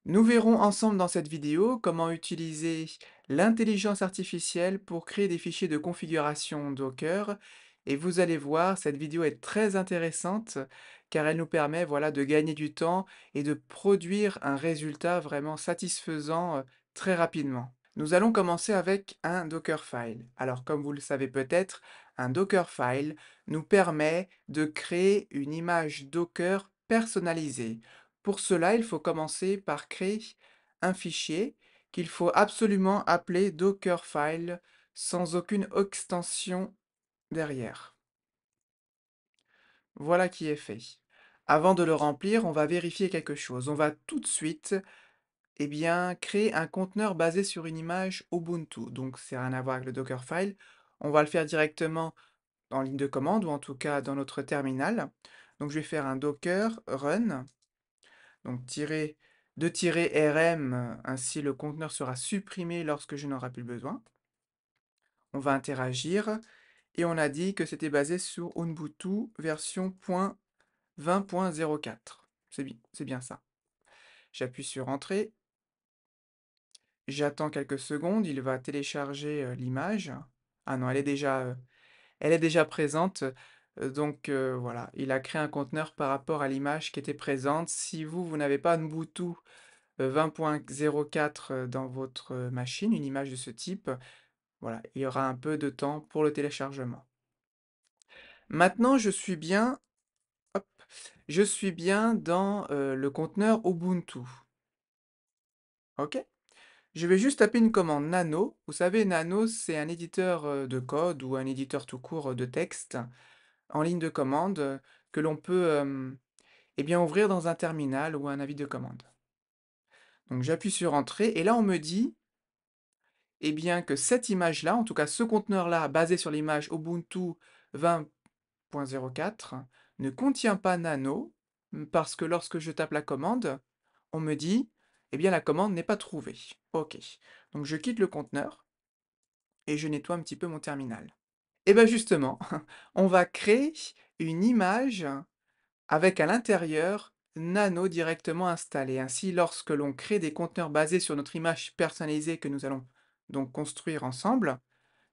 Nous verrons ensemble dans cette vidéo comment utiliser l'intelligence artificielle pour créer des fichiers de configuration Docker. Et vous allez voir, cette vidéo est très intéressante car elle nous permet voilà, de gagner du temps et de produire un résultat vraiment satisfaisant très rapidement. Nous allons commencer avec un Dockerfile. Alors, comme vous le savez peut-être, un Dockerfile nous permet de créer une image Docker personnalisée. Pour cela, il faut commencer par créer un fichier qu'il faut absolument appeler Dockerfile sans aucune extension derrière. Voilà qui est fait. Avant de le remplir, on va vérifier quelque chose. On va tout de suite créer un conteneur basé sur une image Ubuntu. Donc, c'est rien à voir avec le Dockerfile. On va le faire directement en ligne de commande ou en tout cas dans notre terminal. Donc, je vais faire un docker run. Donc de tirer rm, ainsi le conteneur sera supprimé lorsque je n'aurai plus besoin. On va interagir et on a dit que c'était basé sur Ubuntu version 20.04. C'est bien ça. J'appuie sur Entrée, j'attends quelques secondes, il va télécharger l'image. Ah non, elle est déjà présente. Voilà, il a créé un conteneur par rapport à l'image qui était présente. Si vous n'avez pas Ubuntu 20.04 dans votre machine, une image de ce type, voilà, il y aura un peu de temps pour le téléchargement. Maintenant, hop, je suis bien dans le conteneur Ubuntu. OK? Je vais juste taper une commande nano. Vous savez, nano, c'est un éditeur de code ou un éditeur tout court de texte en ligne de commande que l'on peut ouvrir dans un terminal ou un avis de commande. Donc j'appuie sur Entrée et là on me dit que cette image-là, en tout cas ce conteneur-là, basé sur l'image Ubuntu 20.04, ne contient pas nano, parce que lorsque je tape la commande, on me dit, la commande n'est pas trouvée. OK. Donc je quitte le conteneur et je nettoie un petit peu mon terminal. Et bien justement, on va créer une image avec à l'intérieur Nano directement installé. Ainsi, lorsque l'on crée des conteneurs basés sur notre image personnalisée que nous allons donc construire ensemble,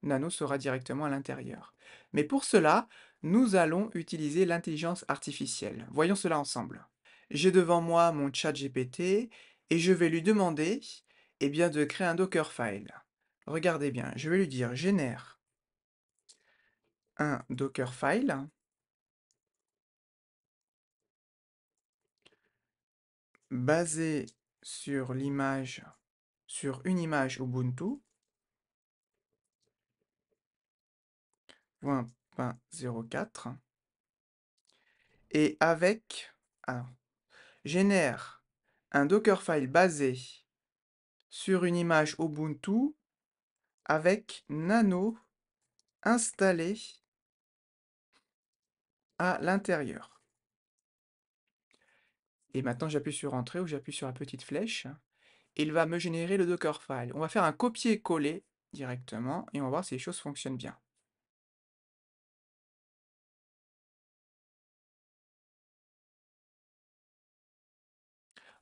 Nano sera directement à l'intérieur. Mais pour cela, nous allons utiliser l'intelligence artificielle. Voyons cela ensemble. J'ai devant moi mon chat GPT et je vais lui demander de créer un Dockerfile. Regardez bien, je vais lui dire génère un Dockerfile basé sur sur une image Ubuntu 20.04 et alors, génère un Dockerfile basé sur une image Ubuntu avec Nano installé à l'intérieur. Et maintenant j'appuie sur Entrée ou j'appuie sur la petite flèche. Il va me générer le Dockerfile. On va faire un copier-coller directement et on va voir si les choses fonctionnent bien.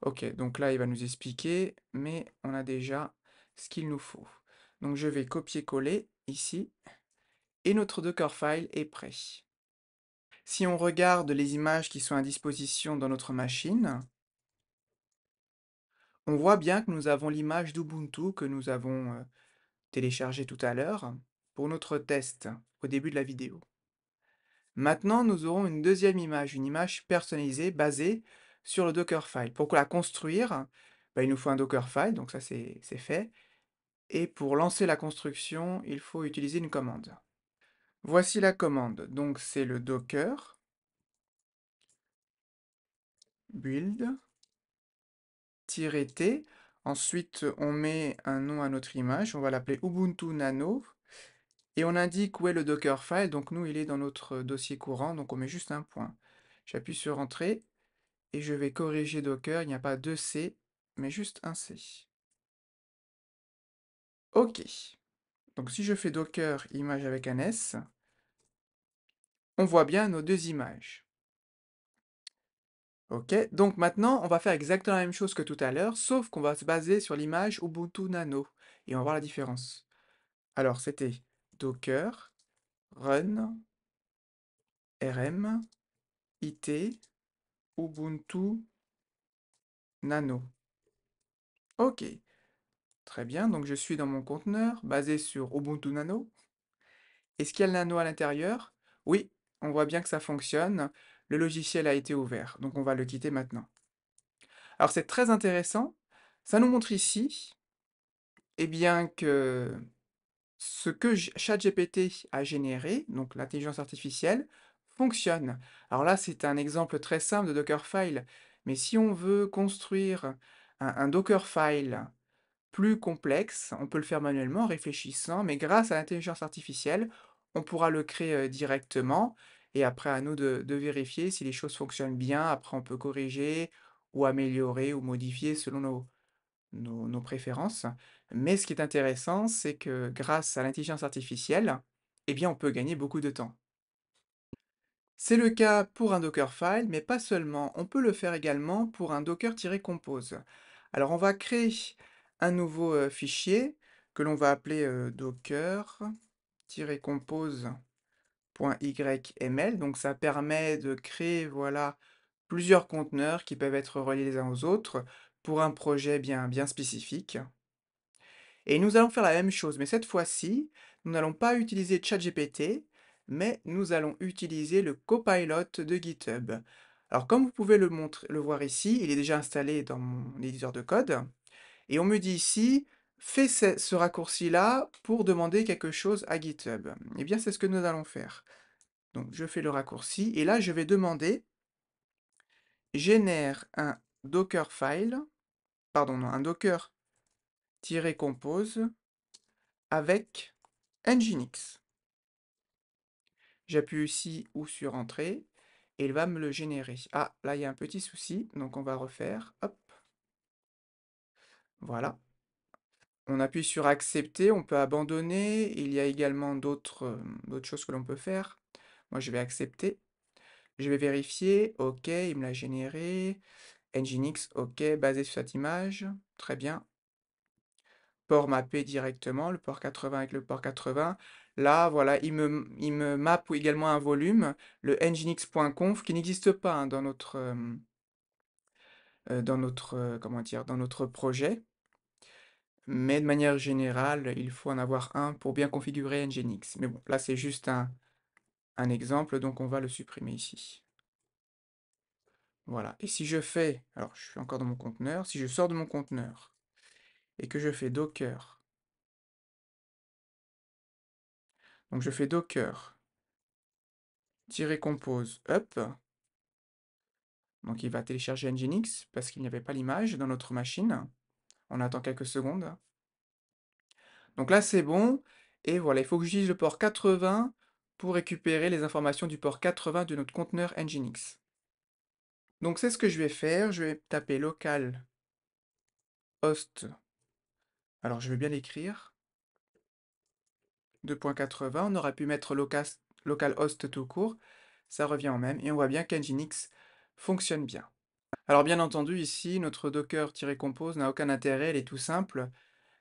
Ok, donc là il va nous expliquer, mais on a déjà ce qu'il nous faut. Donc je vais copier-coller ici et notre Dockerfile est prêt. Si on regarde les images qui sont à disposition dans notre machine, on voit bien que nous avons l'image d'Ubuntu que nous avons téléchargée tout à l'heure pour notre test au début de la vidéo. Maintenant, nous aurons une deuxième image, une image personnalisée basée sur le Dockerfile. Pour la construire, il nous faut un Dockerfile, donc ça c'est fait. Et pour lancer la construction, il faut utiliser une commande. Voici la commande, donc c'est le docker build -t. Ensuite, on met un nom à notre image, on va l'appeler Ubuntu Nano. Et on indique où est le Dockerfile, donc nous il est dans notre dossier courant, donc on met juste un point. J'appuie sur Entrée, et je vais corriger Docker, il n'y a pas deux C, mais juste un C. OK. Donc si je fais Docker image avec un S, on voit bien nos deux images. OK, donc maintenant, on va faire exactement la même chose que tout à l'heure, sauf qu'on va se baser sur l'image Ubuntu Nano et on va voir la différence. Alors, c'était docker run rm it Ubuntu Nano. OK, très bien, donc je suis dans mon conteneur basé sur Ubuntu Nano. Est-ce qu'il y a le nano à l'intérieur? Oui, on voit bien que ça fonctionne. Le logiciel a été ouvert, donc on va le quitter maintenant. Alors c'est très intéressant. Ça nous montre ici, eh bien, que ce que ChatGPT a généré, donc l'intelligence artificielle, fonctionne. Alors là, c'est un exemple très simple de Dockerfile, mais si on veut construire un Dockerfile plus complexe, on peut le faire manuellement en réfléchissant, mais grâce à l'intelligence artificielle, on pourra le créer, directement et après à nous de vérifier si les choses fonctionnent bien. Après on peut corriger ou améliorer ou modifier selon nos préférences. Mais ce qui est intéressant, c'est que grâce à l'intelligence artificielle, eh bien on peut gagner beaucoup de temps. C'est le cas pour un Dockerfile, mais pas seulement. On peut le faire également pour un Docker-compose. Alors on va créer un nouveau fichier que l'on va appeler docker-compose.yml. Donc ça permet de créer voilà, plusieurs conteneurs qui peuvent être reliés les uns aux autres pour un projet bien spécifique. Et nous allons faire la même chose, mais cette fois-ci, nous n'allons pas utiliser ChatGPT, mais nous allons utiliser le Copilot de GitHub. Alors comme vous pouvez le voir ici, il est déjà installé dans mon éditeur de code, et on me dit ici, fais ce raccourci-là pour demander quelque chose à GitHub. Eh bien, c'est ce que nous allons faire. Donc, je fais le raccourci, et là, je vais demander, génère un Dockerfile, pardon, non, un Docker-compose avec Nginx. J'appuie ici ou sur Entrée, et il va me le générer. Ah, là, il y a un petit souci, donc on va refaire. Hop, voilà. On appuie sur Accepter, on peut abandonner. Il y a également d'autres choses que l'on peut faire. Moi, je vais accepter. Je vais vérifier. OK, il me l'a généré. Nginx, OK, basé sur cette image. Très bien. Port mappé directement, le port 80 avec le port 80. Là, voilà, il me mappe également un volume, le nginx.conf, qui n'existe pas hein, dans notre comment dire, dans notre projet. Mais de manière générale, il faut en avoir un pour bien configurer Nginx. Mais bon, là, c'est juste un exemple, donc on va le supprimer ici. Voilà. Et si je fais, alors je suis encore dans mon conteneur, si je sors de mon conteneur et que je fais docker, donc je fais docker-compose up, donc il va télécharger Nginx parce qu'il n'y avait pas l'image dans notre machine. On attend quelques secondes. Donc là, c'est bon. Et voilà, il faut que j'utilise le port 80 pour récupérer les informations du port 80 de notre conteneur Nginx. Donc c'est ce que je vais faire. Je vais taper localhost. Alors je vais bien l'écrire. 2.80. On aurait pu mettre localhost tout court. Ça revient au même. Et on voit bien qu'Nginx fonctionne bien. Alors bien entendu, ici, notre docker-compose n'a aucun intérêt. Elle est tout simple.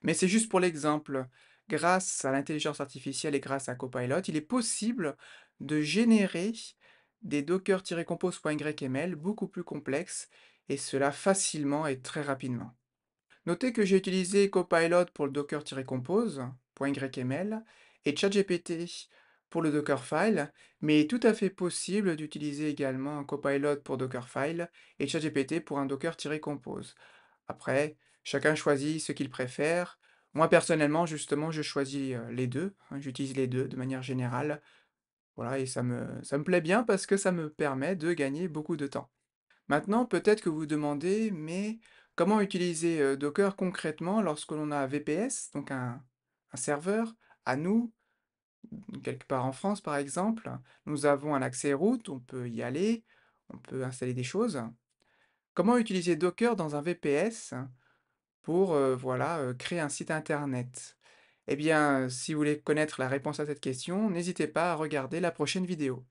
Mais c'est juste pour l'exemple. Grâce à l'intelligence artificielle et grâce à Copilot, il est possible de générer des docker-compose.yml beaucoup plus complexes, et cela facilement et très rapidement. Notez que j'ai utilisé Copilot pour le docker-compose.yml et ChatGPT pour le Dockerfile, mais il est tout à fait possible d'utiliser également un Copilot pour Dockerfile et ChatGPT pour un docker-compose. Après, chacun choisit ce qu'il préfère. Moi, personnellement, justement, je choisis les deux, hein, j'utilise les deux de manière générale. Voilà, et ça me plaît bien parce que ça me permet de gagner beaucoup de temps. Maintenant, peut-être que vous vous demandez, mais comment utiliser Docker concrètement lorsque l'on a un VPS, donc un serveur, à nous, quelque part en France par exemple, nous avons un accès root, on peut y aller, on peut installer des choses. Comment utiliser Docker dans un VPS pour, voilà, créer un site internet? Eh bien, si vous voulez connaître la réponse à cette question, n'hésitez pas à regarder la prochaine vidéo.